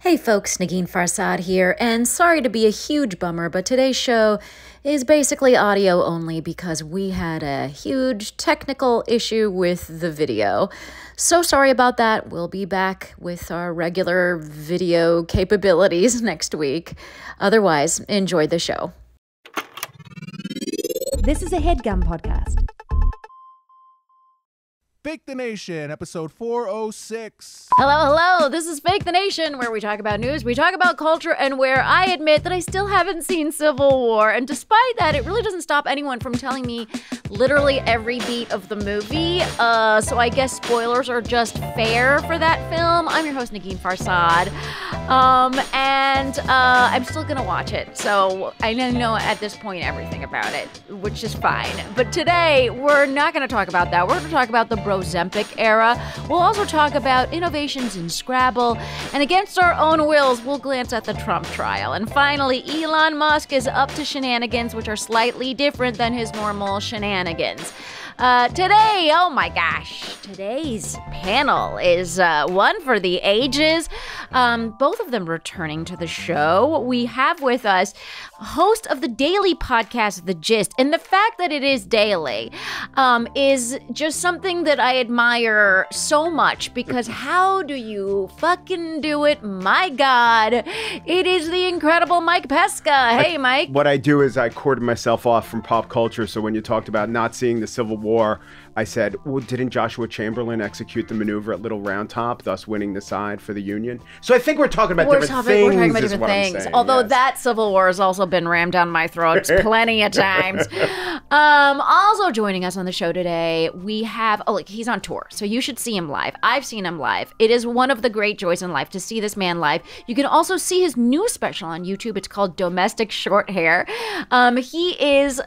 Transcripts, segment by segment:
Hey folks, Negin Farsad here, and sorry to be a huge bummer, but today's show is basically audio only because we had a huge technical issue with the video. So sorry about that. We'll be back with our regular video capabilities next week. Otherwise, enjoy the show. This is a Headgum podcast. Fake the Nation, episode 406. Hello. This is Fake the Nation, where we talk about news, we talk about culture, and where I admit that I still haven't seen Civil War. And despite that, it really doesn't stop anyone from telling me literally every beat of the movie. So I guess spoilers are just fair for that film. I'm your host, Negin Farsad. And I'm still gonna watch it. So I know at this point everything about it, which is fine. But today, we're not gonna talk about that. We're gonna talk about the Brozempic Era. We'll also talk about innovations in Scrabble, and against our own wills, we'll glance at the Trump trial. And finally, Elon Musk is up to shenanigans, which are slightly different than his normal shenanigans. Today, oh my gosh, today's panel is one for the ages. Both of them returning to the show. We have with us host of the daily podcast, The Gist, and the fact that it is daily is just something that I admire so much, because how do you fucking do it? My God, it is the incredible Mike Pesca. Hey, Mike. What I do is I corded myself off from pop culture, so when you talked about not seeing the Civil War, I said, well, didn't Joshua Chamberlain execute the maneuver at Little Round Top, thus winning the side for the Union? So I think we're talking about different things. We're talking about different things. Although that Civil War has also been rammed down my throat plenty of times. Also joining us on the show today, we have, he's on tour, so you should see him live. I've seen him live. It is one of the great joys in life to see this man live. You can also see his new special on YouTube. It's called Domestic Short Hair. He is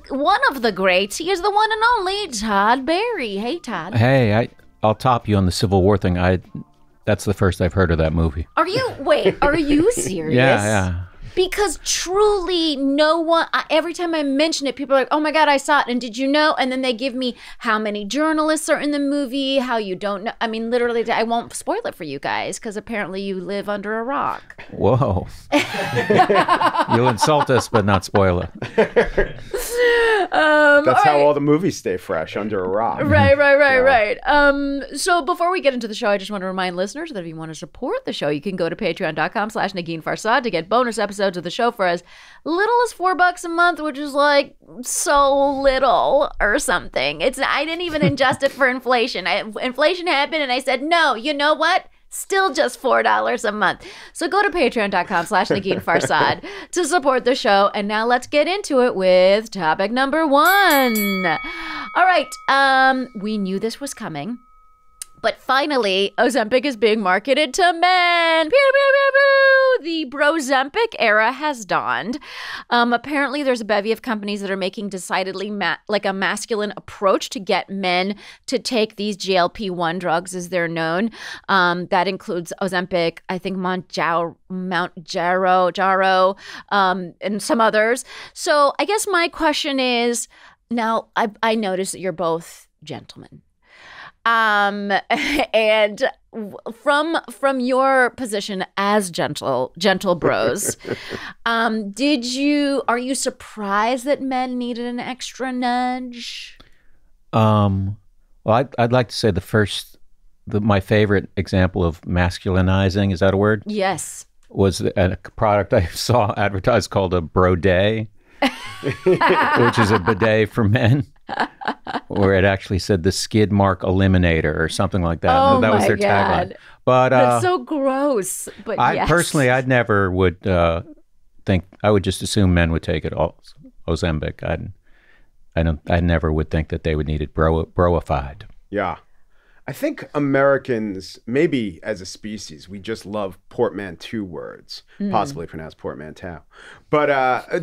one of the greats. He is the one and only Todd Barry. Hey, Todd. Hey, I'll top you on the Civil War thing. That's the first I've heard of that movie. Are you serious? Yeah. Because truly no one, every time I mention it, people are like, oh my God, I saw it. And did you know? And then they give me how many journalists are in the movie, how you don't know. I mean, literally, I won't spoil it for you guys because apparently you live under a rock. Whoa. You'll insult us, but not spoil it. That's how all the movies stay fresh, under a rock. Right. So before we get into the show, I just want to remind listeners that if you want to support the show, you can go to patreon.com/Negin Farsad to get bonus episodes of the show for as little as $4 a month, which is like so little or something. I didn't even adjust it for inflation. Inflation happened and I said, no, you know what? Still just $4 a month. So go to patreon.com/Negin Farsad to support the show. And now let's get into it with topic number 1. All right. We knew this was coming. But finally, Ozempic is being marketed to men. Pew, pew, pew, pew. The Brozempic era has dawned. Apparently, there's a bevy of companies that are making decidedly like a masculine approach to get men to take these GLP-1 drugs, as they're known. That includes Ozempic, I think Mount Jaro, and some others. So I guess my question is, now I notice that you're both gentlemen. And from your position as gentle bros, are you surprised that men needed an extra nudge? Well, I'd like to say my favorite example of masculinizing, is that a word? Yes. Was a product I saw advertised called a Broday, which is a bidet for men. Where it actually said the skid mark eliminator or something like that. Oh, that was their tagline. But that's so gross. But yes. Personally, I never would think. I would just assume men would take it all. Ozempic. I never would think that they would need it broified. Yeah. I think Americans, maybe as a species, we just love portmanteau words, possibly pronounced portmanteau. But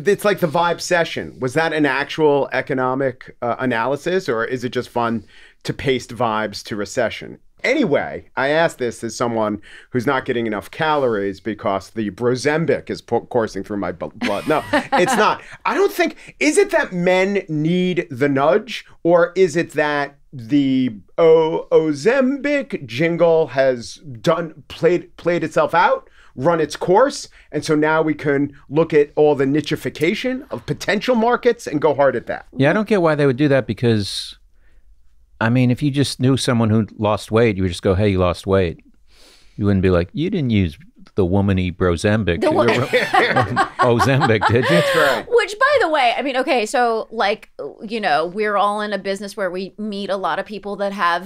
it's like the vibe session. Was that an actual economic analysis, or is it just fun to paste vibes to recession? Anyway, I ask this as someone who's not getting enough calories because the Brozempic is coursing through my blood. No, it's not. I don't think, is it that men need the nudge, or is it that the Ozempic jingle has played itself out? run its course. And so now we can look at all the nichification of potential markets and go hard at that. Yeah, I don't get why they would do that because, I mean, if you just knew someone who lost weight, you would just go, hey, you lost weight. You wouldn't be like, you didn't use the womany Brozempic. Ozempic, did you? That's right. Which, by the way, I mean, okay, so like, you know, we're all in a business where we meet a lot of people that have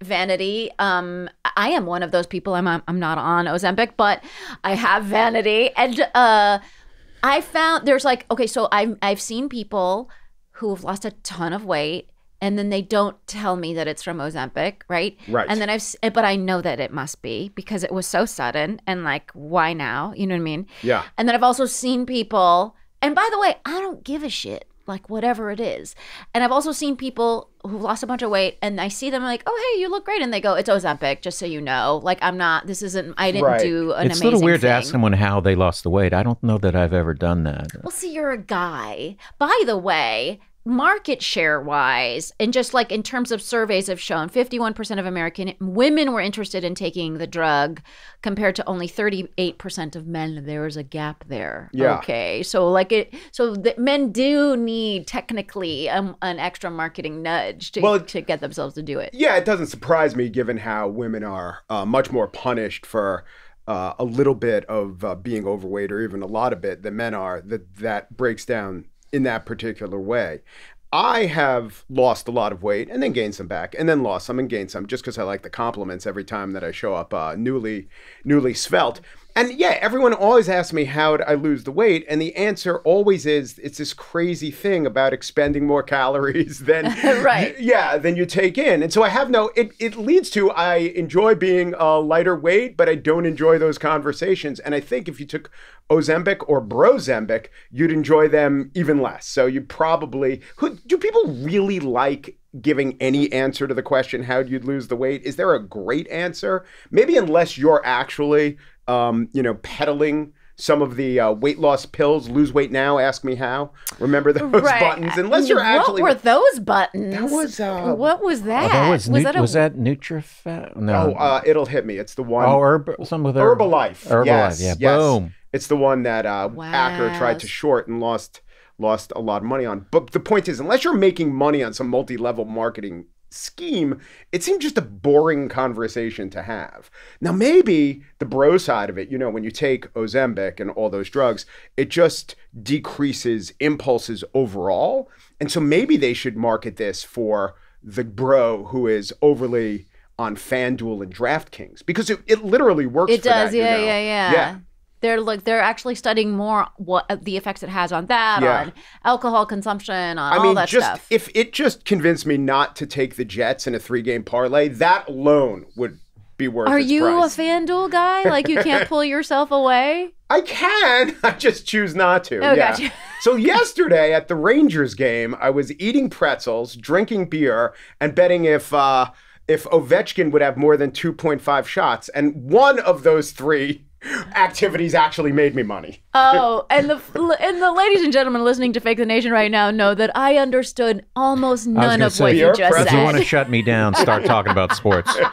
vanity. I am one of those people. I'm not on Ozempic, but I have vanity. And I found there's like, okay, so I've seen people who have lost a ton of weight, and then they don't tell me that it's from Ozempic, right? Right. And then but I know that it must be because it was so sudden and like, why now? You know what I mean? Yeah. And then I've also seen people, and by the way, I don't give a shit, like whatever it is. And I've also seen people who've lost a bunch of weight, and I see them like, oh, hey, you look great. And they go, it's Ozempic, just so you know. Like, I didn't do an amazing It's a little weird thing. to ask someone how they lost the weight. I don't know that I've ever done that. Well, see, you're a guy. By the way, market share wise, and just like in terms of surveys have shown 51% of American women were interested in taking the drug compared to only 38% of men. There is a gap there. Yeah. Okay. So men do need technically an extra marketing nudge to get themselves to do it. Yeah, it doesn't surprise me given how women are much more punished for a little bit of being overweight or even a lot of it than men are. That breaks down in that particular way. I have lost a lot of weight and then gained some back and then lost some and gained some just because I like the compliments every time that I show up newly svelte. And yeah, everyone always asks me how'd I lose the weight, and the answer always is it's this crazy thing about expending more calories than right. than you take in. And so I have it leads to I enjoy being a lighter weight, but I don't enjoy those conversations. And I think if you took Ozempic or Brozempic, you'd enjoy them even less. So you probably do people really like giving any answer to the question how'd you lose the weight? Is there a great answer? Maybe unless you're actually peddling some of the weight loss pills, lose weight now, ask me how. Remember those buttons? Unless you're actually. What were those buttons? That was. What was that? Was that Nutrifat? No. It'll hit me. It's the one. Oh, some with Herbalife. Herbalife. Yes. Boom. It's the one that Acker tried to short and lost a lot of money on. But the point is, unless you're making money on some multi-level marketing scheme, it seemed just a boring conversation to have. Now, maybe the bro side of it, when you take Ozempic and all those drugs, it just decreases impulses overall. And so maybe they should market this for the bro who is overly on FanDuel and DraftKings, because it literally works. It for does, that, yeah. They're actually studying more what the effects it has on that, on alcohol consumption, on all that stuff. If it just convinced me not to take the Jets in a 3-game parlay, that alone would be worth Are its you price. a FanDuel guy? Like you can't pull yourself away? I can. I just choose not to. Oh, gotcha. So yesterday at the Rangers game, I was eating pretzels, drinking beer, and betting if Ovechkin would have more than 2.5 shots. And one of those three activities actually made me money. Oh, and the ladies and gentlemen listening to Fake the Nation right now know that I understood almost none of what you just If said. you want to shut me down, start talking about sports. All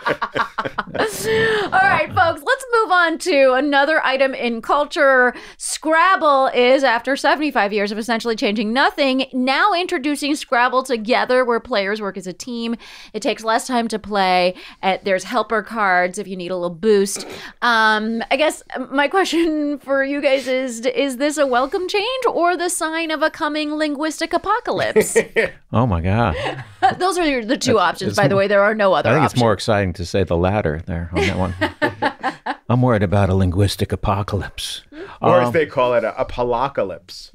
right, folks, let's move on to another item in culture. Scrabble is, after 75 years of essentially changing nothing, now introducing Scrabble Together, where players work as a team. It takes less time to play. There's helper cards if you need a little boost. I guess my question for you guys is this a welcome change or the sign of a coming linguistic apocalypse? Oh, my God. Those are the two options, by the way. There are no other I think options. it's more exciting to say the latter there on that one. I'm worried about a linguistic apocalypse. Or as they call it, a apocalypse.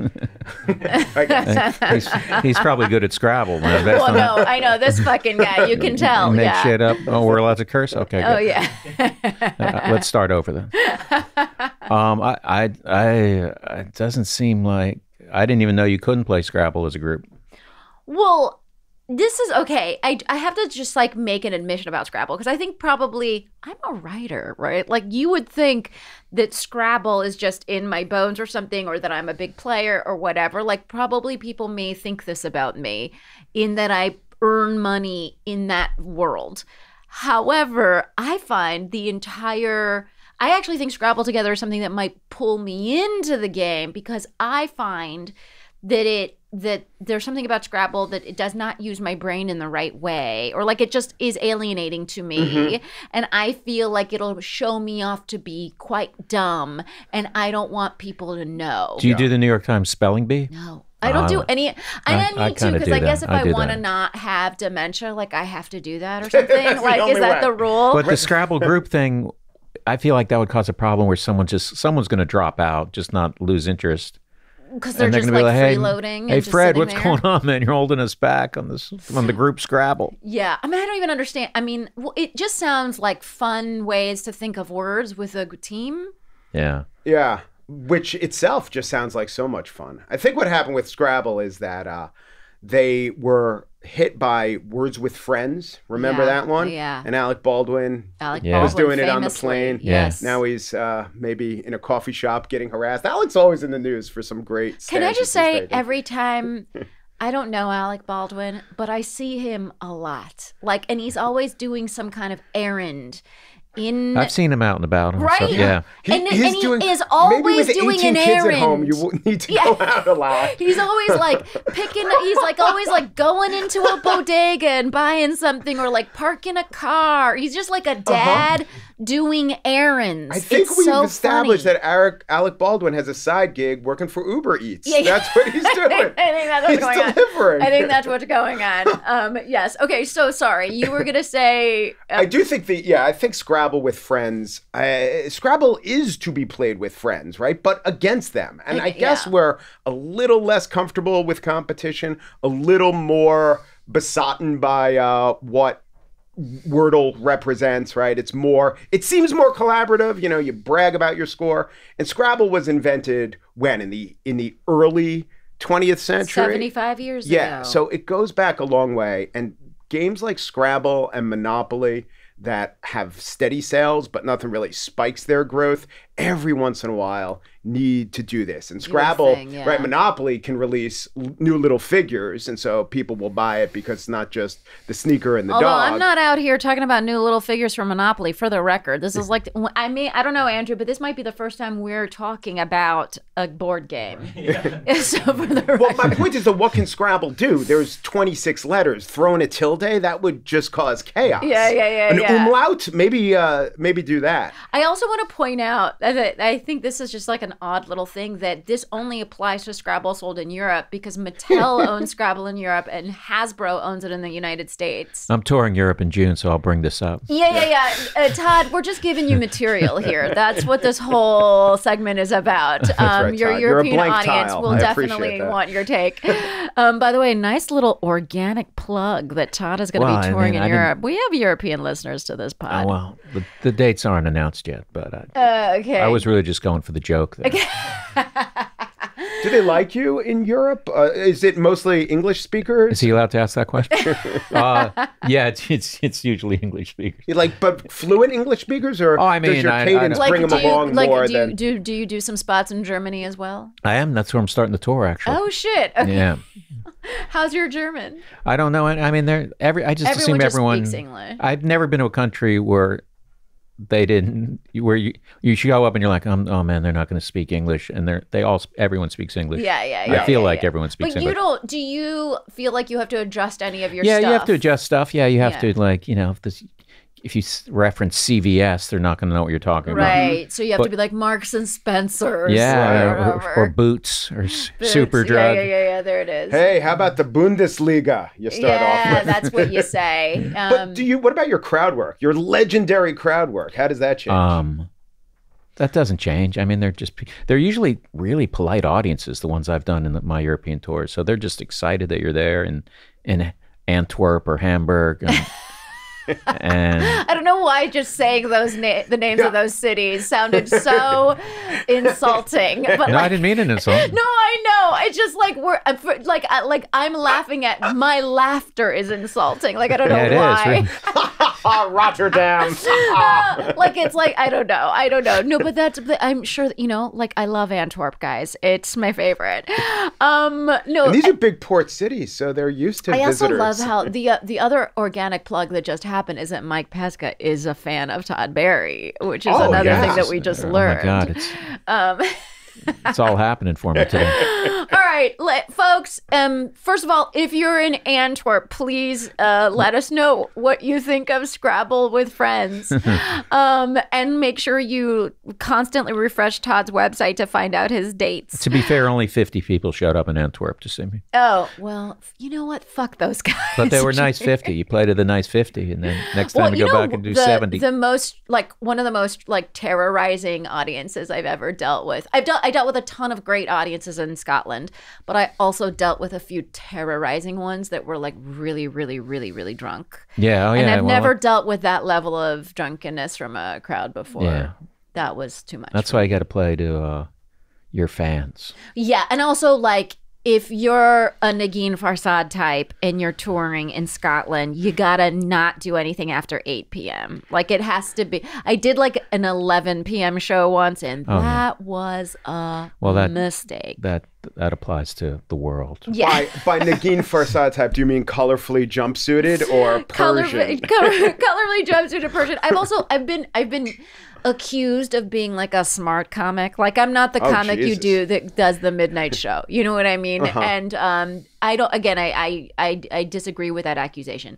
He's probably good at Scrabble. Well, no, I know. This fucking guy, you can tell. Make shit up. Oh, we're allowed to curse? Okay, good. Oh, yeah. Let's start over then. It doesn't seem like... I didn't even know you couldn't play Scrabble as a group. Well... This is okay. I have to just like make an admission about Scrabble because I think probably I'm a writer, right? Like you would think that Scrabble is just in my bones or something, or that I'm a big player or whatever. Like probably people may think this about me in that I earn money in that world. However, I find the entire I actually think Scrabble Together is something that might pull me into the game because I find that there's something about Scrabble that it does not use my brain in the right way, or like it just is alienating to me, and I feel like it'll show me off to be quite dumb, and I don't want people to know. Do you do the New York Times spelling bee? No. I don't do any. I need to kinda because do I guess that. if I do want to that. not have dementia, like I have to do that or something. Like, is that the rule? But the Scrabble group thing, I feel like that would cause a problem where someone's going to drop out, just not lose interest. Because they're And just gonna be like hey, freeloading. Hey, and just Fred, sitting what's there. going on, man? You're holding us back on the group Scrabble. Yeah, I mean, I don't even understand. I mean, it just sounds like fun ways to think of words with a team. Yeah. Yeah, which itself just sounds like so much fun. I think what happened with Scrabble is that they were hit by Words with Friends. Remember that one? Yeah. And Alec Baldwin Yeah. was doing Baldwin it on the famously, plane. Yes. Now he's maybe in a coffee shop getting harassed. Alec's always in the news for some great Can I just stances he's say, taken. every time, I don't know Alec Baldwin, but I see him a lot. Like, and he's always doing some kind of errand. I've seen him out and about. And Right? stuff. Yeah. And he is maybe always with doing 18 an kids errand. at home, you wouldn't need to go out a lot. He's always like he's like always like going into a bodega and buying something or like parking a car. He's just like a dad doing errands. I think It's we've so established funny. that Alec Baldwin has a side gig working for Uber Eats. Yeah, yeah. That's what he's doing. I think that's what's He's going on. delivering. I think that's what's going on. Yes. Okay. So sorry. You were gonna say. I do think I think Scrabble with friends. Scrabble is to be played with friends, right? But against them. And I guess we're a little less comfortable with competition, a little more besotted by what Wordle represents, right? It seems more collaborative. You know, you brag about your score. And Scrabble was invented when? In the early 20th century? 75 years ago. Yeah, so it goes back a long way. And games like Scrabble and Monopoly that have steady sales, but nothing really spikes their growth, every once in a while need to do this. And Scrabble, right, Monopoly can release new little figures, and so people will buy it because it's not just the sneaker and the Although dog. I'm not out here talking about new little figures for Monopoly, for the record. This is like, I don't know, Andrew, but this might be the first time we're talking about a board game. So for the record. Well, my point is that what can Scrabble do? There's 26 letters. Throw in a tilde, that would just cause chaos. An umlaut, maybe do that. I also want to point out that I think this is just like an odd little thing that this only applies to Scrabble sold in Europe because Mattel owns Scrabble in Europe and Hasbro owns it in the United States. I'm touring Europe in June, so I'll bring this up. Yeah. Todd, we're just giving you material here. That's what this whole segment is about. right, your Todd. You're a European blank audience tile. will I definitely appreciate that. want your take. By the way, nice little organic plug that Todd is going to be touring in Europe. We have European listeners to this pod. Oh, well, the dates aren't announced yet, but okay. I was really just going for the joke there. Do they like you in Europe? Is it mostly English speakers? Is he allowed to ask that question? Yeah, it's usually English speakers. But fluent English speakers, or does your cadence bring them along more than? Do you do some spots in Germany as well? I am. That's where I'm starting the tour, actually. Oh shit! Okay. Yeah. How's your German? I don't know. I mean, I just assume everyone. Speaks English. I've never been to a country where they didn't, where you show up and you're like, oh man, they're not going to speak English, and everyone speaks English. Yeah. I feel like everyone speaks English. But do you feel like you have to adjust any of your stuff? stuff? Yeah, you have to adjust stuff. Yeah, you have to if you reference CVS, they're not going to know what you're talking about. Right. So you have to be like Marks and Spencer's. Yeah, or Boots or Superdrug. Yeah. There it is. Hey, how about the Bundesliga? You start off with. Yeah, that's what you say. But what about your crowd work? Your legendary crowd work? How does that change? That doesn't change. I mean, they're usually really polite audiences, the ones I've done in my European tours. So they're just excited that you're there in Antwerp or Hamburg. And I don't know why just saying the names of those cities sounded so insulting. But I didn't mean an insult. No, I know. It's just like I'm laughing at my laughter is insulting. Like I don't know why. Rotterdam. It's like I don't know. No, but I'm sure I love Antwerp, guys. It's my favorite. No, and these are big port cities, so they're used to visitors. I also love how the other organic plug that just happened happen is that Mike Pesca is a fan of Todd Barry, which is Oh, another yes. thing that we just Oh learned. my God, it's all happening for me today. All right, folks. First of all, if you're in Antwerp, please let us know what you think of Scrabble with friends, and make sure you constantly refresh Todd's website to find out his dates. To be fair, only 50 people showed up in Antwerp to see me. Oh well, you know what? Fuck those guys. But they were nice 50. You played at a nice 50, and then next time you go back and do 70. The most one of the most terrorizing audiences I've ever dealt with. I dealt with a ton of great audiences in Scotland, but I also dealt with a few terrorizing ones that were really, really, really, really drunk. Yeah, And I've never dealt with that level of drunkenness from a crowd before. Yeah. That was too much. That's why you got to play to your fans. Yeah, and also if you're a Negin Farsad type and you're touring in Scotland, you gotta not do anything after 8 p.m. It has to be. I did an 11 p.m. show once, and that was a mistake. That applies to the world. Yeah. By Negin Farsad type, do you mean colorfully jumpsuited or Persian? Colorfully jumpsuited Persian. I've been accused of being a smart comic. I'm not the comic Jesus. you do that does the midnight show. You know what I mean? And I don't. Again, I disagree with that accusation.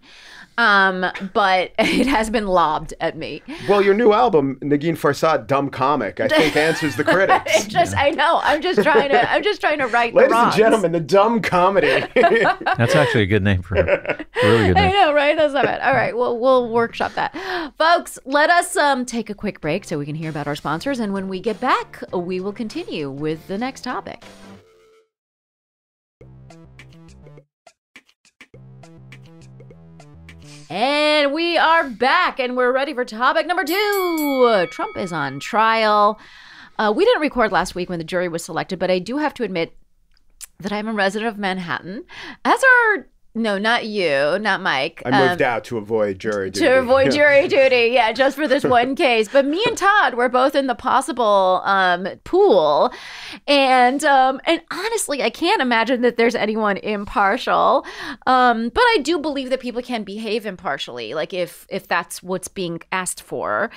But it has been lobbed at me. Well, your new album, Negin Farsad, Dumb Comic, I think answers the critics. I know. I'm just trying to right the Ladies wrongs. and gentlemen, the Dumb Comedy. That's actually a good name for it. Really good I name. know, right? That's not bad. All right, well, we'll workshop that. Folks, let us take a quick break so we can hear about our sponsors. And when we get back, we will continue with the next topic. And we are back, and we're ready for topic number 2. Trump is on trial. We didn't record last week when the jury was selected, but I do have to admit that I'm a resident of Manhattan. No, not you, not Mike. I moved out to avoid jury duty. To avoid jury duty, yeah, just for this one case. But me and Todd were both in the possible pool, and honestly, I can't imagine that there's anyone impartial. But I do believe that people can behave impartially, if that's what's being asked for.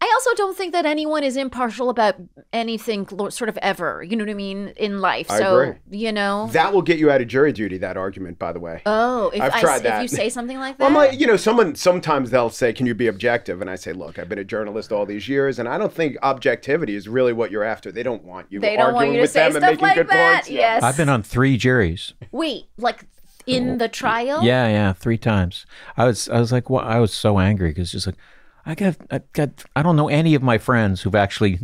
I also don't think that anyone is impartial about anything, sort of ever. You know what I mean, in life. I agree. You know, That will get you out of jury duty. That argument, by the way. Oh, I've tried that. If you say something like that? Well, sometimes they'll say, can you be objective? And I say, look, I've been a journalist all these years, and I don't think objectivity is really what you're after. They don't want you arguing with them and making good points. Yes. I've been on 3 juries. Wait, in the trial? Yeah, 3 times. I was so angry because just I don't know any of my friends who've actually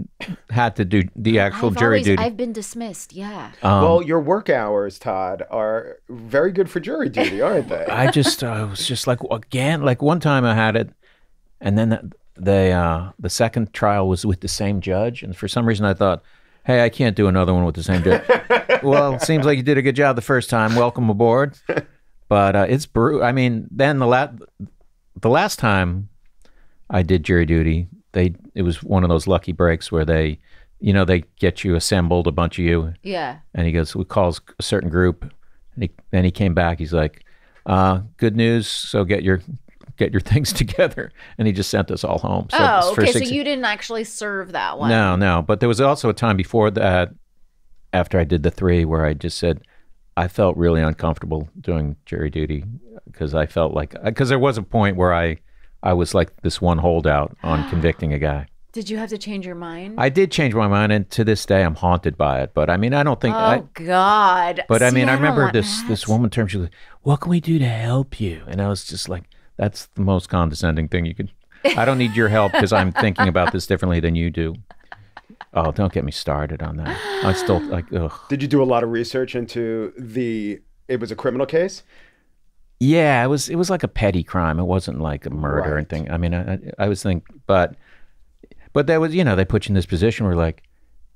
had to do the actual jury duty. I've been dismissed, yeah. Well, your work hours, Todd, are very good for jury duty, aren't they? I was just again, one time I had it, and then the second trial was with the same judge, and for some reason I thought, hey, I can't do another one with the same judge. Well, it seems like you did a good job the first time. Welcome aboard. But it's brutal. I mean, then the last time I did jury duty, it was one of those lucky breaks where they get you assembled, a bunch of you. Yeah. And he goes, we calls a certain group. And then he came back. He's like, good news. So get your things together. And he just sent us all home. So okay. So you didn't actually serve that one. No. But there was also a time before that, after I did the 3, where I just said, I felt really uncomfortable doing jury duty because I felt because there was a point where I was like this one holdout on convicting a guy. Did you have to change your mind? I did change my mind, and to this day, I'm haunted by it. But I mean, I don't think. God! But See, I mean, I remember want this woman term. She was like, "What can we do to help you?" And I was just like, "That's the most condescending thing you could." I don't need your help because I'm thinking about this differently than you do. Oh, don't get me started on that. I still ugh. Did you do a lot of research into it was a criminal case? Yeah, it was like a petty crime. It wasn't like a murder or Right. anything. I mean, I was thinking, but there was, they put you in this position where like,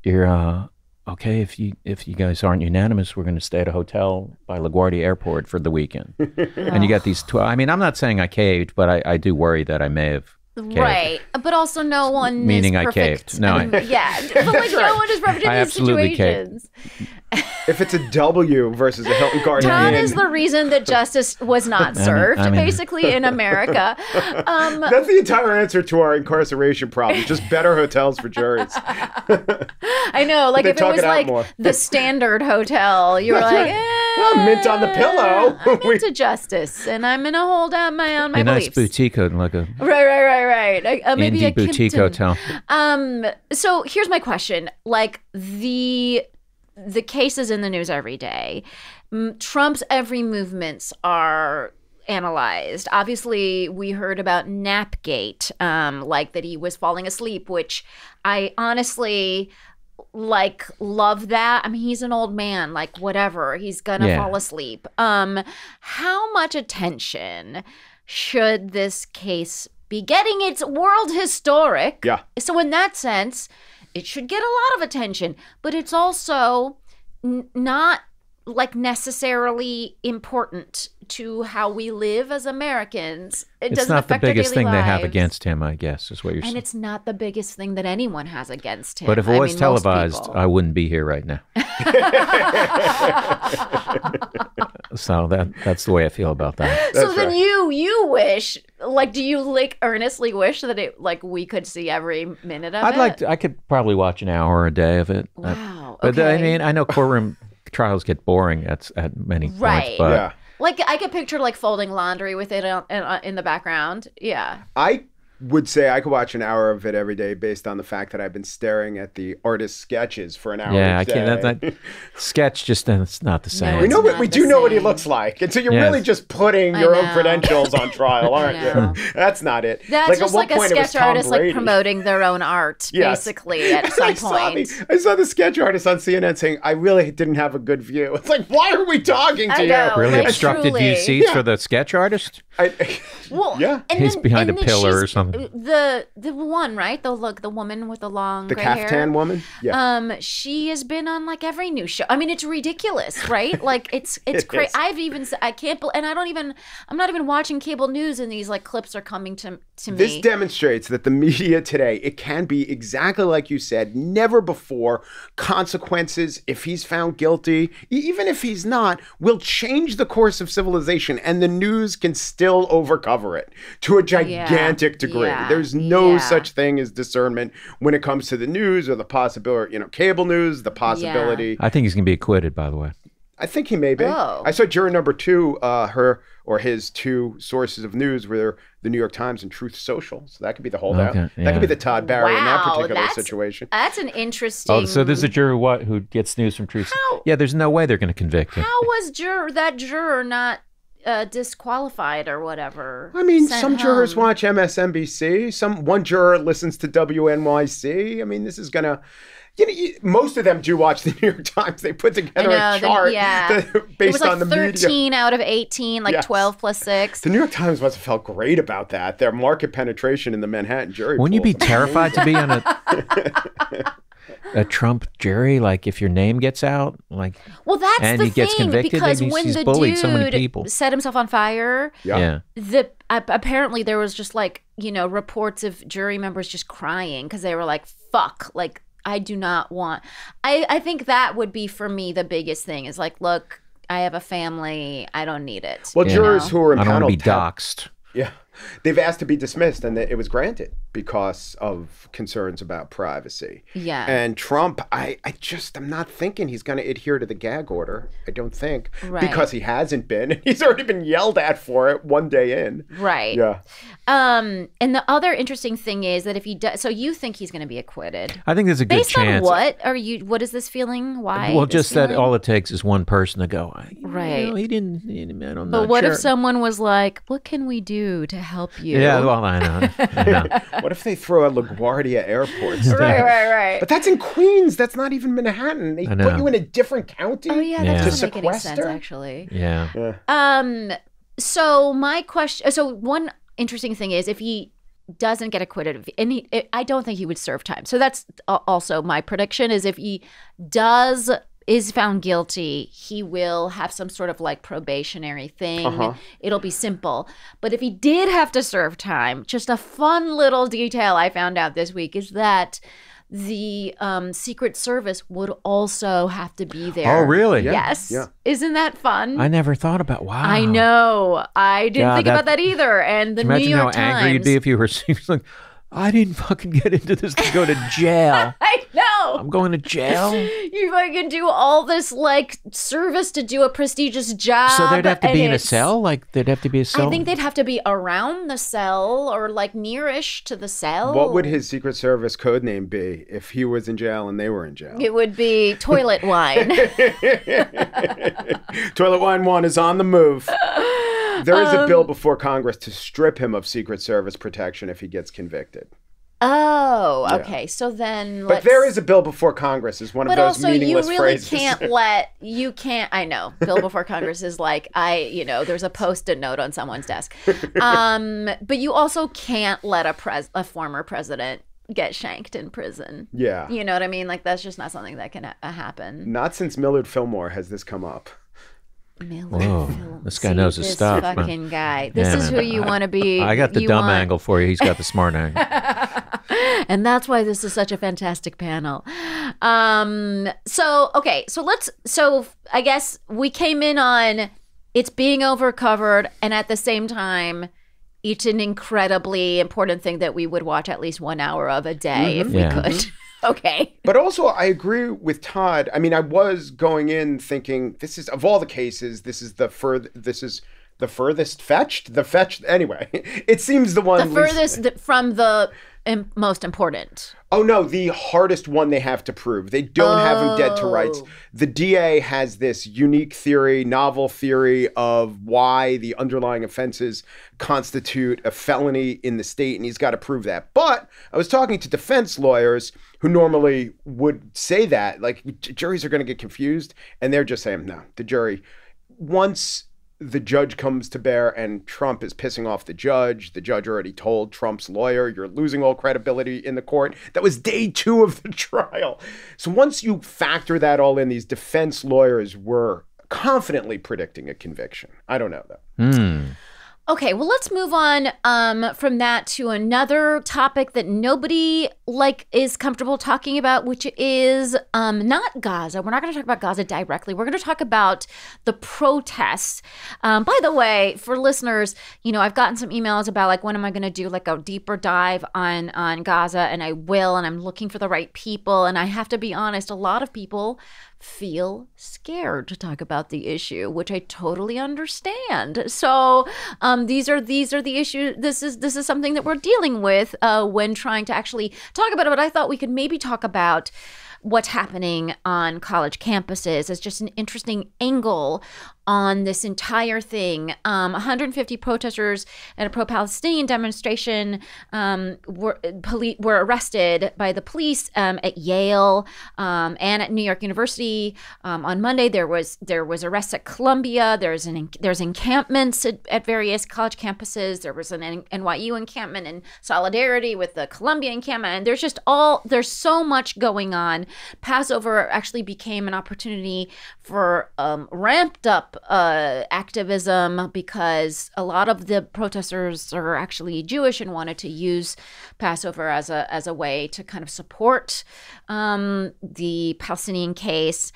you're okay if you guys aren't unanimous, we're going to stay at a hotel by LaGuardia Airport for the weekend. And you got these 12. I mean, I'm not saying I caved, but I do worry that I may have caved. Right, but also no one Meaning is I perfect. caved. No, yeah, but no one is perfect in I these absolutely caved. situations. if it's a W versus a Hilton Garden Todd Inn. is the reason that justice was not served, basically, in America. That's the entire answer to our incarceration problem. Just better hotels for juries. I know, like They if it talk was it out like more. the Standard Hotel, you were like, mint on the pillow. I'm into justice, and I'm gonna hold out on my a nice beliefs. boutique, like a Right. Maybe indie a boutique Kimpton. hotel. So here's my question: like the cases in the news every day, Trump's every movements are analyzed. Obviously, we heard about Napgate, like that he was falling asleep, which I honestly love that. I mean, he's an old man, like whatever, he's gonna fall asleep. How much attention should this case be getting? It's world historic. Yeah. So in that sense, it should get a lot of attention, but it's also not necessarily important to how we live as Americans. It It's doesn't not the affect our biggest daily thing they have lives. against him, I guess, is what you're And saying. it's not the biggest thing that anyone has against him. But if it was most televised, people. I wouldn't be here right now. So that's the way I feel about that. So then you wish, do you earnestly wish that it we could see every minute of it? I could probably watch an hour a day of it. Wow. But okay. I mean, I know courtroom trials get boring at many Right. points, but Yeah. I could picture folding laundry with it in the background. Yeah. I would say I could watch an hour of it every day based on the fact that I've been staring at the artist's sketches for an hour. yeah, I each can't. day. That it's just it's not the same. We know It's what not we the do know what he same. looks like, and so you're Yes. really just putting I your own know. credentials on trial, aren't know. you? That's not it. That's at just one a point it was sketch Tom artist Brady. promoting their own art, Yes. basically, at some point. I saw the sketch artist on CNN saying, "I really didn't have a good view." It's like, why are we talking to I you? know. Really Like, obstructed truly. view seats Yeah. for the sketch artist? Well, Yeah. and He's then- behind and a then pillar or she's- something. The one, right? The woman with the long The gray caftan hair. woman. Yeah. She has been on every news show. I mean, it's ridiculous, right? it's It crazy. is. I've even I can't and I'm not even watching cable news, and these clips are coming to me. This demonstrates that the media today, it can be exactly like you said, never before. Consequences, if he's found guilty, even if he's not, will change the course of civilization, and the news can still overcover it to a gigantic degree. Yeah. There's no Yeah. such thing as discernment when it comes to the news or the possibility, cable news, the possibility. I think he's going to be acquitted, by the way. I think he may be. Oh. I saw juror number 2, his two sources of news were the New York Times and Truth Social. So that could be the holdout. Okay, That could be yeah. the Todd Barry in that Wow, particular that's- situation. That's an interesting. Oh, so there's a juror who gets news from Truth. How- Yeah, there's no way they're going to convict him. How was that juror not disqualified or whatever? I mean, sent some jurors home? watch MSNBC. One juror listens to WNYC. I mean, this is gonna. Most of them do watch the New York Times. They put together a chart it based was on the 13 media. out of 18, Yes. 12 plus 6. The New York Times must have felt great about that. Their market penetration in the Manhattan jury. Wouldn't you pool be is terrified to be on a Trump jury? Like if your name gets out, Well, that's and the he gets thing, convicted, because he's when the bullied so many dude people. set himself on fire, Yeah. apparently there was just reports of jury members just crying because they were like, fuck, I do not want. I think that would be for me the biggest thing is look, I have a family, I don't need it. Well, jurors who are I don't want impaneled to be doxxed. Yeah. They've asked to be dismissed, and it was granted because of concerns about privacy. Yeah. And Trump, I'm not thinking he's going to adhere to the gag order. I don't think. Right. Because he hasn't been. He's already been yelled at for it one day in. Right. Yeah. And the other interesting thing is that if he does, so you think he's going to be acquitted. I think there's a good Based on chance. what is this feeling? Why? Well, this just that feeling? all it takes is one person to go. Right. He didn't. I don't know. But what if someone was like, what can we do to help you? Yeah. Well, I know. What if they throw a LaGuardia Airport? Right. But that's in Queens. That's not even Manhattan. They I know. put you in a different county. Oh yeah, that Yeah. doesn't make any sense Sequester? actually. Yeah. So my question. So one interesting thing is if he doesn't get acquitted, and I don't think he would serve time. So that's also my prediction is if he is found guilty, he will have some sort of probationary thing. It'll be simple. But if he did have to serve time, just a fun little detail I found out this week is that the Secret Service would also have to be there. Oh, really? Yes. Yeah. Isn't that fun? I never thought about. Wow. I know. I didn't think about that either. And the New Imagine York how angry you'd Times. be if you were like, I didn't fucking get into this to go to jail. I know. I'm going to jail. You fucking do all this like service to do a prestigious job. So they'd have to be and in a it's- cell? Like they'd have to be a cell? I think they'd have to be around the cell or like nearish to the cell. What would his Secret Service code name be if he was in jail and they were in jail? It would be toilet wine. Toilet Wine 1 is on the move. There is a bill before Congress to strip him of Secret Service protection if he gets convicted. Oh, okay. So then But there is a bill before Congress is one of But those also, you meaningless really phrases. you can't, I know, bill before Congress is like, there's a Post-it note on someone's desk. But you also can't let a former president get shanked in prison. Yeah. You know what I mean? Like, that's just not something that can happen. Not since Millard Fillmore has this come up. Whoa, this guy knows his stuff, man. This fucking guy. This Yeah, is man. who you want to be. I got the you dumb want- angle for you. He's got the smart angle. And that's why this is such a fantastic panel. So I guess we came in on it's being overcovered, and at the same time, it's an incredibly important thing that we would watch at least 1 hour of a day if we Yeah. could. Okay. But also, I agree with Todd. I mean, I was going in thinking this is of all the cases, this is the furthest fetched. Anyway, it seems the one The furthest from the most important. Oh no, the hardest one they have to prove. They don't have him dead to rights. The DA has this unique theory, novel theory of why the underlying offenses constitute a felony in the state, and he's got to prove that. But I was talking to defense lawyers who normally would say that, like, juries are going to get confused, and they're just saying, no, the jury, once the judge comes to bear and Trump is pissing off the judge already told Trump's lawyer, you're losing all credibility in the court. That was day 2 of the trial. So once you factor that all in, these defense lawyers were confidently predicting a conviction. I don't know, though. Okay, well, let's move on from that to another topic that nobody is comfortable talking about, which is not Gaza. We're not going to talk about Gaza directly. We're going to talk about the protests. By the way, for listeners, I've gotten some emails about when am I going to do a deeper dive on Gaza, and I will, and I'm looking for the right people. And I have to be honest, a lot of people feel scared to talk about the issue, which I totally understand. So these are the issues. This is something that we're dealing with when trying to actually talk about it. But I thought we could maybe talk about what's happening on college campuses as just an interesting angle on this entire thing. 150 protesters at a pro-Palestinian demonstration were arrested by the police at Yale and at New York University. On Monday, there was arrests at Columbia. There's encampments at various college campuses. There was an NYU encampment in solidarity with the Columbia encampment. And there's so much going on. Passover actually became an opportunity for ramped up activism because a lot of the protesters are actually Jewish and wanted to use Passover as a way to kind of support the Palestinian case.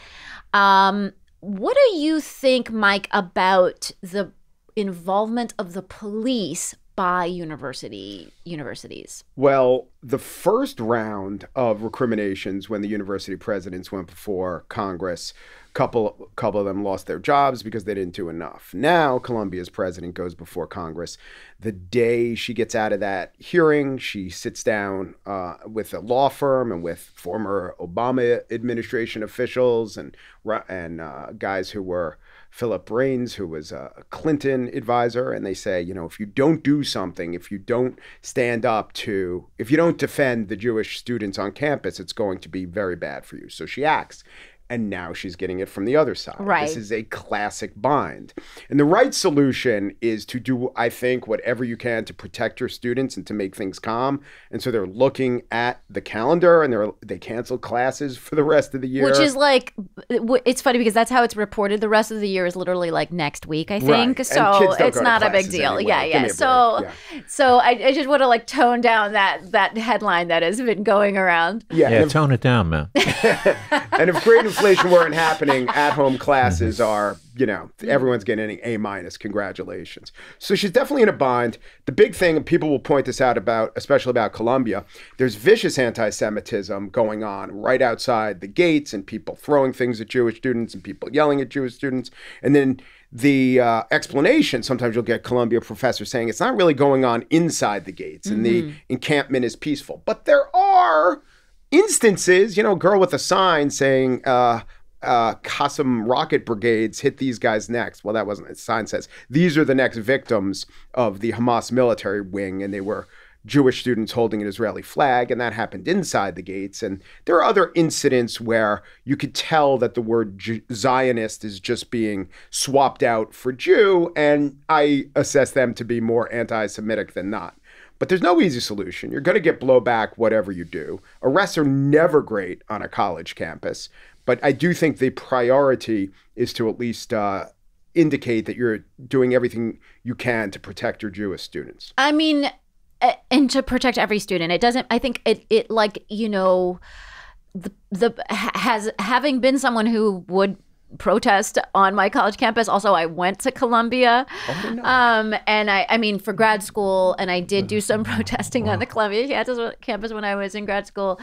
What do you think, Mike, about the involvement of the police by universities? Well, the first round of recriminations when the university presidents went before Congress, couple of them lost their jobs because they didn't do enough. Now, Columbia's president goes before Congress. The day she gets out of that hearing, she sits down with a law firm and with former Obama administration officials and guys who were Philip Raines, who was a Clinton advisor, and they say, if you don't do something, if you don't if you don't defend the Jewish students on campus, it's going to be very bad for you. So she acts. and now she's getting it from the other side. Right. This is a classic bind. And the right solution is to do, I think, whatever you can to protect your students and to make things calm. And so they're looking at the calendar and they cancel classes for the rest of the year. Which is like, it's funny because that's how it's reported. The rest of the year is literally like next week, I think. Right. So it's not a big deal. Anyway. Yeah. So I just want to like tone down that headline that has been going around. Yeah, tone it down, man. And if grade inflation weren't happening, at-home classes are, everyone's getting an A-. Congratulations. So she's definitely in a bind. The big thing, and people will point this out especially about Columbia, there's vicious anti-Semitism going on right outside the gates and people throwing things at Jewish students and people yelling at Jewish students. And then the explanation, sometimes you'll get Columbia professors saying it's not really going on inside the gates and the encampment is peaceful. But there are instances, a girl with a sign saying Qassam rocket brigades hit these guys next. Well, that wasn't, the sign says these are the next victims of the Hamas military wing, and they were Jewish students holding an Israeli flag, and that happened inside the gates. And there are other incidents where you could tell that the word Zionist is just being swapped out for Jew, and I assess them to be more anti-Semitic than not. But there's no easy solution. You're going to get blowback whatever you do. Arrests are never great on a college campus, but I do think the priority is to at least indicate that you're doing everything you can to protect your Jewish students. I mean, and to protect every student. It doesn't, I think it like, having been someone who would protest on my college campus. Also, I went to Columbia, and I mean for grad school, and I did do some protesting on the Columbia campus when I was in grad school,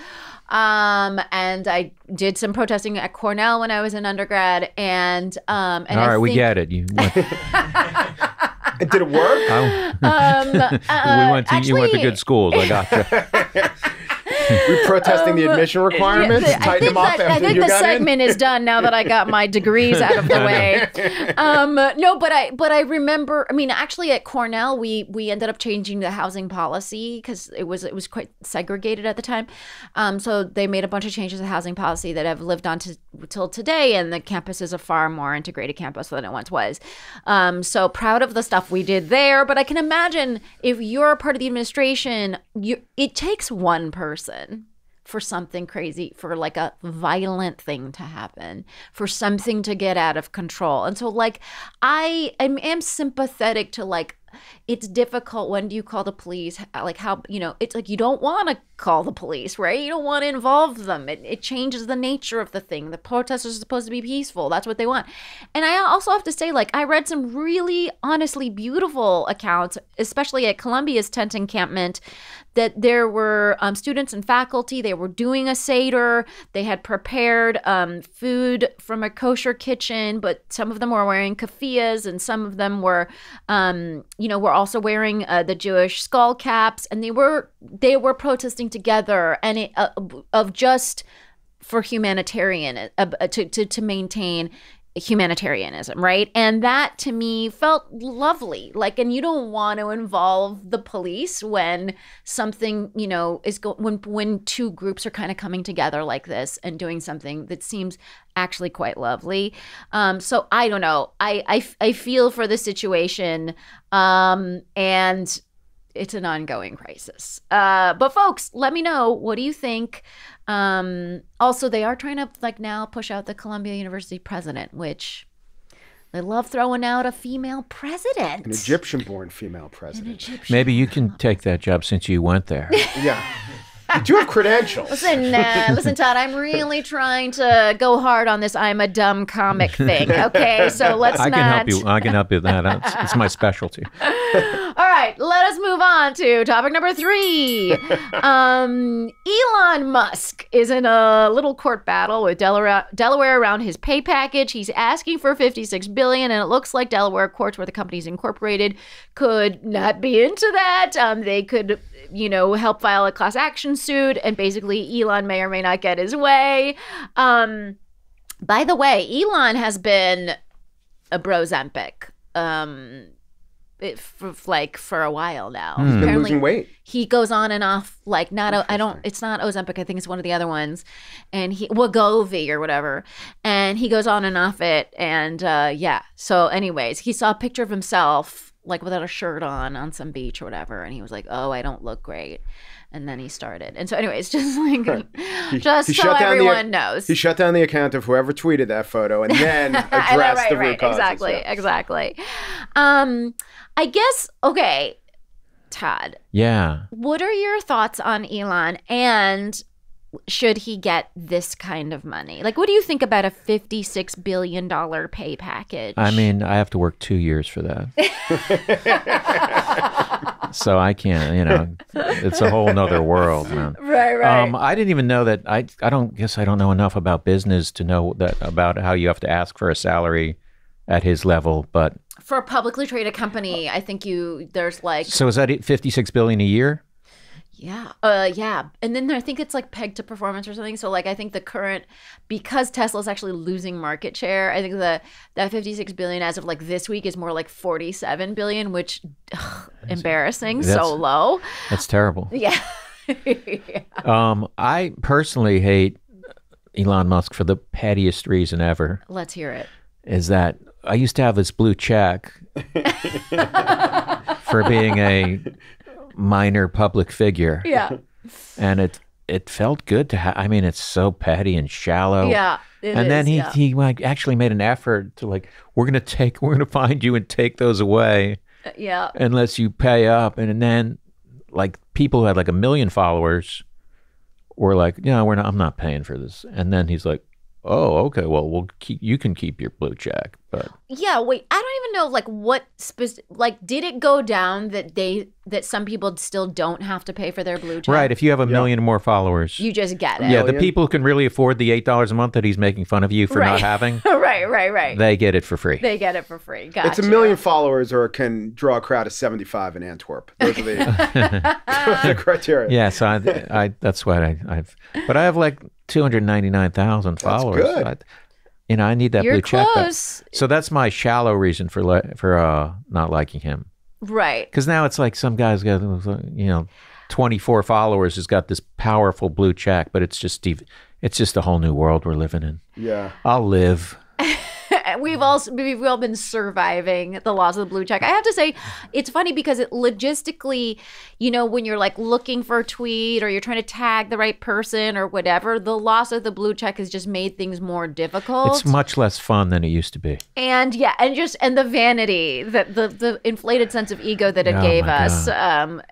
and I did some protesting at Cornell when I was in undergrad, and all right, we get it. You went. Did it work? You went to good schools. I gotcha. We're protesting the admission requirements. Tighten them up after you got in. I think the segment is done now that I got my degrees out of the way. No, but I remember. I mean, actually, at Cornell, we ended up changing the housing policy because it was quite segregated at the time. So they made a bunch of changes to the housing policy that have lived on till today, and the campus is a far more integrated campus than it once was. So proud of the stuff we did there. But I can imagine if you're part of the administration, it takes one person for something crazy, for like a violent thing to happen, for something to get out of control. And so like I am sympathetic to like, it's difficult. When do you call the police? Like how, it's like you don't want to call the police, right? You don't want to involve them. It changes the nature of the thing. The protesters are supposed to be peaceful. That's what they want. And I also have to say, like, I read some really honestly beautiful accounts, especially at Columbia's tent encampment, that there were students and faculty. They were doing a Seder. They had prepared food from a kosher kitchen, but some of them were wearing keffiyehs, and some of them were, were also wearing the Jewish skull caps, and they were protesting together, and of just for humanitarian to maintain humanitarianism, right? And that to me felt lovely. Like, and you don't want to involve the police when something, is when two groups are kind of coming together like this and doing something that seems actually quite lovely. So I don't know. I feel for the situation, and it's an ongoing crisis. But folks, let me know. What do you think? Also, they are trying to now push out the Columbia University president, which they love throwing out a female president. An Egyptian-born female president. Maybe you can take that job since you went there. Yeah. You do have credentials. Listen, Todd, I'm really trying to go hard on this I'm a dumb comic thing, okay? So let's I can help you. I can help you with that. It's my specialty. All right, let us move on to topic number 3. Elon Musk is in a little court battle with Delaware around his pay package. He's asking for $56 billion, and it looks like Delaware courts, where the company's incorporated, could not be into that. They could, help file a class action suit, and basically Elon may or may not get his way. By the way, Elon has been a Brozempic for a while now. He's been losing weight. He goes on and off like it's not Ozempic, I think it's one of the other ones, and Wegovy or whatever, and he goes on and off it, and so anyways, he saw a picture of himself like without a shirt on some beach or whatever, and he was like, oh, I don't look great. And then he started. And so anyways, just like just so everyone knows. He shut down the account of whoever tweeted that photo and then addressed the root causes. Exactly. I guess, okay, Todd. Yeah. What are your thoughts on Elon, and should he get this kind of money? Like, what do you think about a $56 billion pay package? I mean, I have to work 2 years for that. So I can't, it's a whole nother world, man. Right. I didn't even know that. I don't know enough about business to know that about how you have to ask for a salary at his level, but for a publicly traded company, I think there's like. So is that $56 billion a year? Yeah. And then I think it's like pegged to performance or something. So like I think because Tesla's actually losing market share, I think that $56 billion as of like this week is more like $47 billion, which embarrassing, so low. That's terrible. Yeah. I personally hate Elon Musk for the pettiest reason ever. Let's hear it. Is that I used to have this blue check for being a minor public figure. Yeah. And it felt good to have. I mean, it's so petty and shallow. Yeah. Then he like actually made an effort to like, we're gonna find you and take those away. Yeah. Unless you pay up. And then like people who had like 1 million followers were like, I'm not paying for this. And then he's like, oh, okay, well, you can keep your blue check, but yeah. Wait, I don't even know like what did it go down that some people still don't have to pay for their blue check? Right, if you have 1 million more followers, you just get it. Yeah, the people who can really afford the $8 a month that he's making fun of you for not having. Right. They get it for free. Gotcha. It's 1 million followers, or it can draw a crowd of 75 in Antwerp. Those are the criteria. Yeah, so I that's what I've. But I have like 299,000 followers. That's good. I need that You're blue check back. close. So that's my shallow reason for not liking him. Right. Because now it's like some guy's got 24 followers, has got this powerful blue check, but it's just a whole new world we're living in. Yeah. I'll live. We've all been surviving the loss of the blue check. I have to say, it's funny because it logistically, when you're like looking for a tweet or you're trying to tag the right person or whatever, the loss of the blue check has just made things more difficult. It's much less fun than it used to be. And the vanity, the inflated sense of ego that it gave us.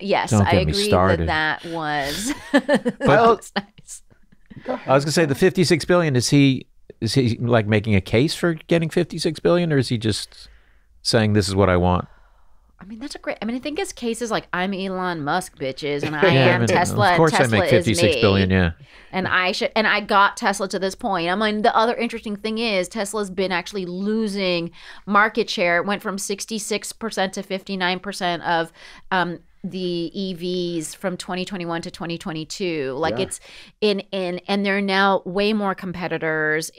Yes, Don't I get me agree started. that was. But nice. I was gonna say the $56 billion. Is he like making a case for getting $56 billion, or is he just saying this is what I want? I mean, that's I think his case is like, I'm Elon Musk, bitches, and I am Tesla, of course and Tesla I make $56 billion, yeah. And I got Tesla to this point. I mean, the other interesting thing is Tesla's been actually losing market share. It went from 66% to 59% of the EVs from 2021 to 2022. Like it's and there are now way more competitors.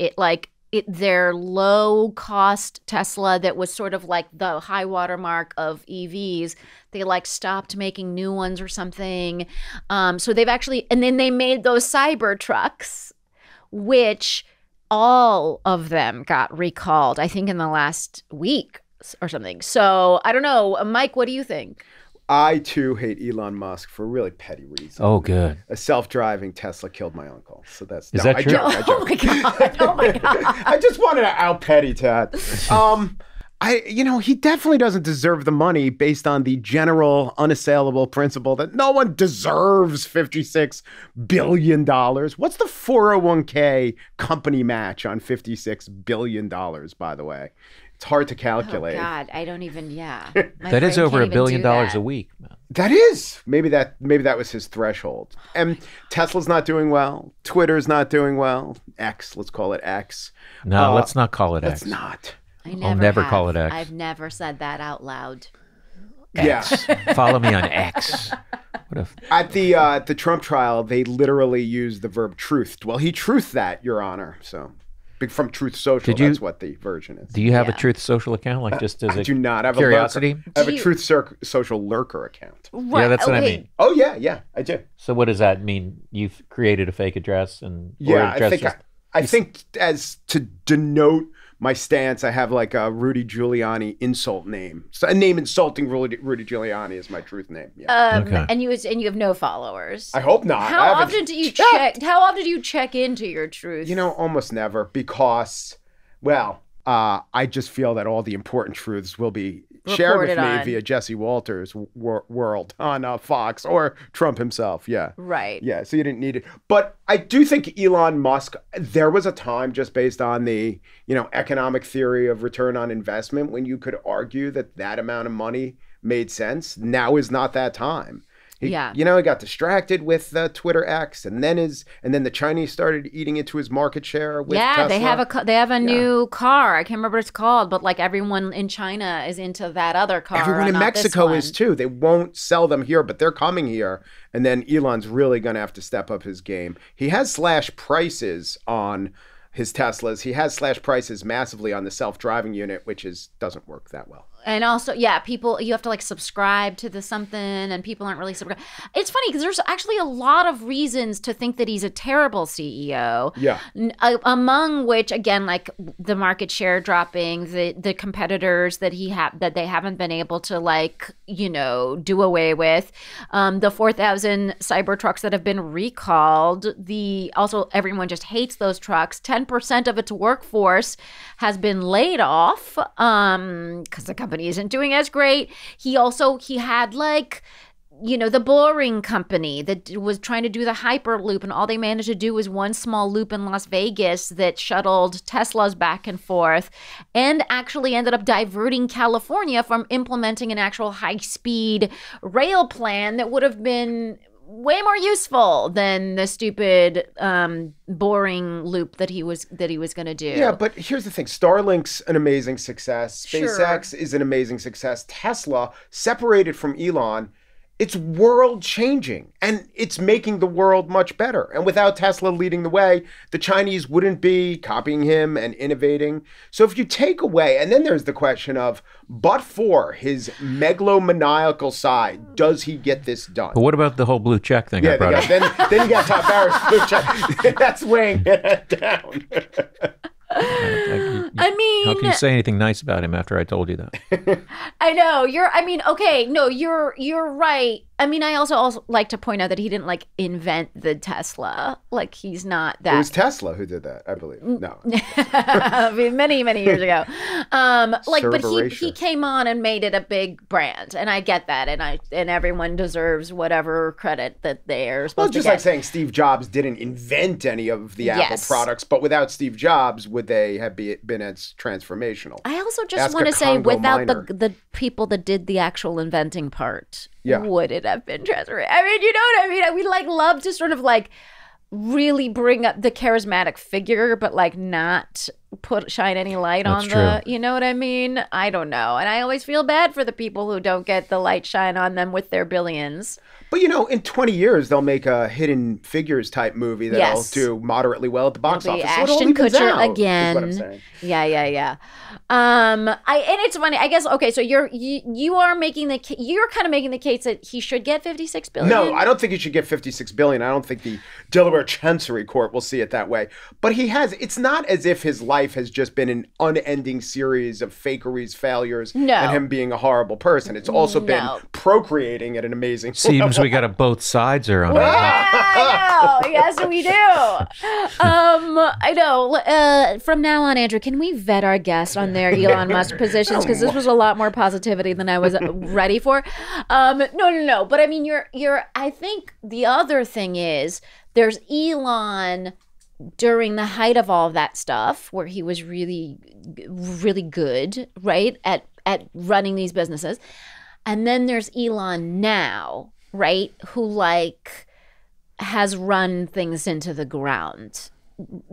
Their low cost Tesla that was sort of like the high water mark of EVs, they like stopped making new ones or something. So they've actually, and then they made those cyber trucks, which all of them got recalled, I think in the last week or something. So I don't know. Mike, what do you think? I, too, hate Elon Musk for a really petty reason. Oh, good. A self-driving Tesla killed my uncle. So that's... Is that true? I joke. Oh, my God. I just wanted to out-petty Tad. He definitely doesn't deserve the money based on the general, unassailable principle that no one deserves $56 billion. What's the 401k company match on $56 billion, by the way? It's hard to calculate. Oh, God, I don't even, That is over $1 billion a week. That is. Maybe that was his threshold. And Tesla's not doing well. Twitter's not doing well. X, let's call it X. No, let's not call it X. Let's not. I'll never call it X. I've never said that out loud. X. Yeah. Follow me on X. At the Trump trial, they literally used the verb truthed. Well, he truthed that, Your Honor. So from Truth Social. That's what the version is. Do you have a Truth Social account? Like just as I do not. I have curiosity? I have a Truth Social lurker account. Right. Yeah, that's what I mean. Oh, yeah, I do. So what does that mean? You've created a fake address and I think as to denote my stance, I have like a Rudy Giuliani insult name. So a name insulting Rudy Giuliani is my truth name. Yeah. Okay. And you have no followers. I hope not. How often do you check? How often do you check into your truth? Almost never, because, well, I just feel that all the important truths will be shared with me via Jesse Walter's world on Fox or Trump himself. Yeah. Right. Yeah. So you didn't need it. But I do think Elon Musk, there was a time just based on the, economic theory of return on investment when you could argue that amount of money made sense. Now is not that time. He got distracted with Twitter X, and then the Chinese started eating into his market share with Tesla. they have a new car. I can't remember what it's called, but like everyone in China is into that other car. Everyone in Mexico is too. They won't sell them here, but they're coming here. And then Elon's really going to have to step up his game. He has slashed prices on his Teslas. He has slashed prices massively on the self-driving unit, which doesn't work that well. And also, people, you have to like subscribe to something, and people aren't really subscribed. It's funny because there's actually a lot of reasons to think that he's a terrible CEO. Yeah. Among which, again, like the market share dropping, the competitors that that they haven't been able to do away with, the 4,000 cyber trucks that have been recalled. Also everyone just hates those trucks. 10% of its workforce has been laid off because the company isn't doing as great. He had the Boring Company that was trying to do the Hyperloop, and all they managed to do was one small loop in Las Vegas that shuttled Teslas back and forth, and actually ended up diverting California from implementing an actual high-speed rail plan that would have been way more useful than the stupid boring loop that he was going to do. Yeah, but here's the thing. Starlink's an amazing success. SpaceX is an amazing success. Tesla, separated from Elon, it's world changing, and it's making the world much better. And without Tesla leading the way, the Chinese wouldn't be copying him and innovating. So if you take away, and then there's the question of, but for his megalomaniacal side, does he get this done? But what about the whole blue check thing? Yeah, then you got Todd Barry's blue check. That's weighing down. How can you say anything nice about him after I told you that? I know. You're right. I mean, I also like to point out that he didn't invent the Tesla. He's not that. It was Tesla who did that, I believe. No. many, many years ago. But he came on and made it a big brand, and I get that, and everyone deserves whatever credit that they're supposed to get. Like saying Steve Jobs didn't invent any of the Apple products, but without Steve Jobs, would they have been as transformational? I also just want to say, without the people that did the actual inventing part, would it have been transformational? I mean, you know what I mean? We love to sort of really bring up the charismatic figure, but not shine any light on the, you know what I mean? I don't know. And I always feel bad for the people who don't get the light shine on them with their billions. But in 20 years, they'll make a Hidden Figures type movie that'll do moderately well at the box office. Ashton Kutcher again. Is what I'm saying. Yeah. And it's funny. I guess. Okay, so you're kind of making the case that he should get $56 billion. No, I don't think he should get $56 billion. I don't think the Delaware Chancery Court will see it that way. But he has. It's not as if his life has just been an unending series of fakeries, failures, and him being a horrible person. It's also been procreating at an amazing level. Seems we got a both sides are on. I know. Yes, we do. I know. From now on, Andrew, can we vet our guests on their Elon Musk positions? Because this was a lot more positivity than I was ready for. No. But I mean, I think the other thing is there's Elon during the height of all of that stuff, where he was really, really good, right, at running these businesses. And then there's Elon now, right, who has run things into the ground.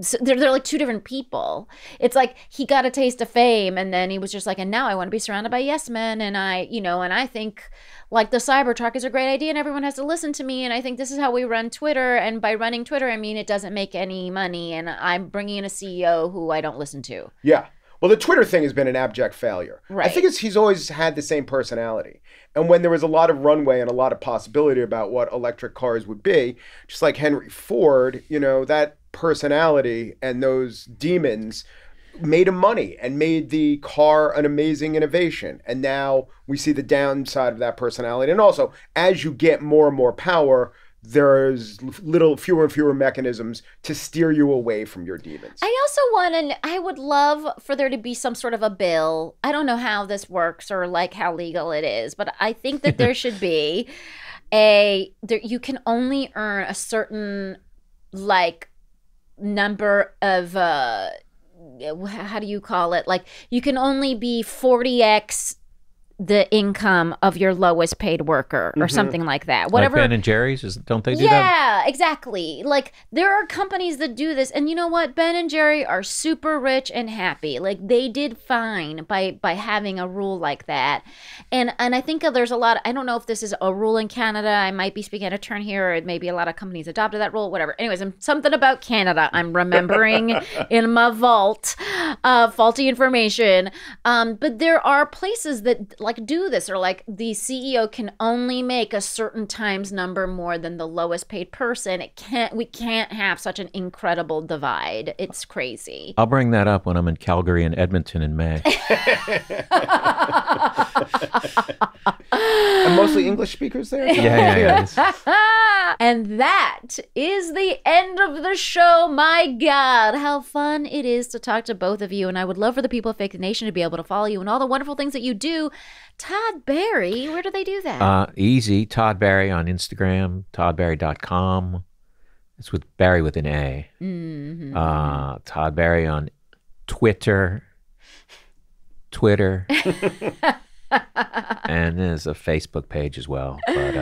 so they're like two different people. It's like he got a taste of fame and then he was just like, and now I want to be surrounded by yes men, and I think like the Cybertruck is a great idea and everyone has to listen to me, and I think this is how we run Twitter, and by running Twitter I mean it doesn't make any money, and I'm bringing in a CEO who I don't listen to. Yeah. Well, the Twitter thing has been an abject failure. Right. I think he's always had the same personality. And when there was a lot of runway and a lot of possibility about what electric cars would be, just like Henry Ford, that personality and those demons made him money and made the car an amazing innovation. And now we see the downside of that personality. And also, as you get more and more power, there's fewer and fewer mechanisms to steer you away from your demons. I would love for there to be some sort of a bill. I don't know how this works or like how legal it is, but I think that there should be you can only earn a certain like number of, how do you call it? Like you can only be 40x the income of your lowest paid worker or something like that. Whatever. Like Ben and Jerry's, don't they do that? Yeah, exactly. Like there are companies that do this, and you know what? Ben and Jerry are super rich and happy. Like they did fine by having a rule like that. And I think there's a lot. I don't know if this is a rule in Canada. I might be speaking out of turn here, or maybe a lot of companies adopted that rule. Whatever. Anyways, something about Canada I'm remembering in my vault, faulty information. But there are places that like do this, or like the CEO can only make a certain times number more than the lowest paid person. We can't have such an incredible divide. It's crazy. I'll bring that up when I'm in Calgary and Edmonton in May. And mostly English speakers there? Yeah. And that is the end of the show. My God, how fun it is to talk to both of you. And I would love for the people of Fake the Nation to be able to follow you and all the wonderful things that you do. Todd Barry, where do they do that? Easy. Todd Barry on Instagram, toddbarry.com. It's with Barry with an A. Mm-hmm. Todd Barry on Twitter. And there's a Facebook page as well. But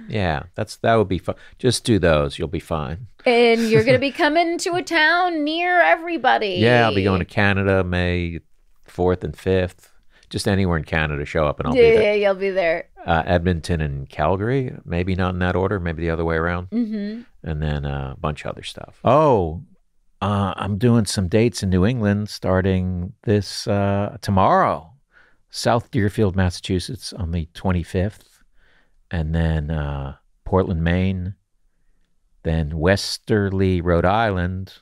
yeah, that would be fun. Just do those. You'll be fine. And you're going to be coming to a town near everybody. Yeah, I'll be going to Canada May 4th and 5th. Just anywhere in Canada, show up and I'll be there. Yeah, you'll be there. Edmonton and Calgary, maybe not in that order, maybe the other way around. Mm-hmm. And then a bunch of other stuff. I'm doing some dates in New England starting this tomorrow. South Deerfield, Massachusetts on the 25th. And then Portland, Maine. Then Westerly, Rhode Island.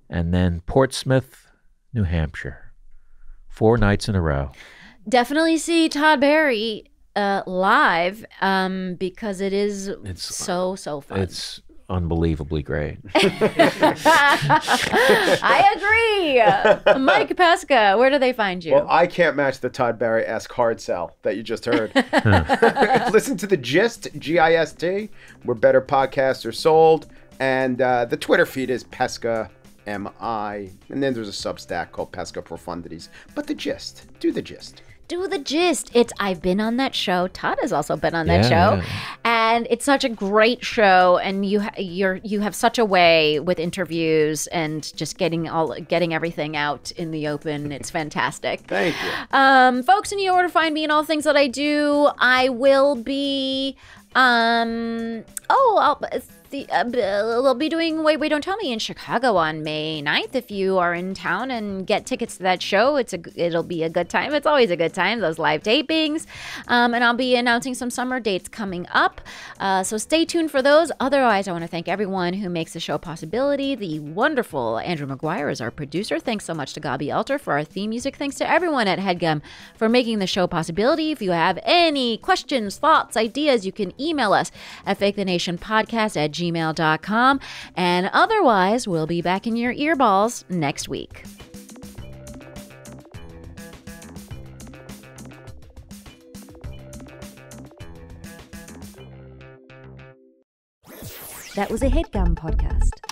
And then Portsmouth, New Hampshire. 4 nights in a row. Definitely see Todd Barry live because it's so fun. It's unbelievably great. I agree. Mike Pesca, where do they find you? Well, I can't match the Todd Barry-esque hard sell that you just heard. Listen to The Gist, G-I-S-T, where better podcasts are sold. And the Twitter feed is Pesca MI, and then there's a Substack called Pesca Profundities. But The Gist, do The Gist. Do The Gist. I've been on that show. Todd has also been on that show, and it's such a great show. And you have such a way with interviews and just getting everything out in the open. It's fantastic. Thank you, folks. And you know where to find me and all the things that I do. I will be. We'll be doing Wait, Don't Tell Me in Chicago on May 9th. If you are in town and get tickets to that show, it'll be a good time. It's always a good time, those live tapings. And I'll be announcing some summer dates coming up. So stay tuned for those. Otherwise, I want to thank everyone who makes the show a possibility. The wonderful Andrew McGuire is our producer. Thanks so much to Gaby Alter for our theme music. Thanks to everyone at Headgum for making the show a possibility. If you have any questions, thoughts, ideas, you can email us at fakethenationpodcast@gmail.com. And otherwise, we'll be back in your earballs next week. That was a Headgum podcast.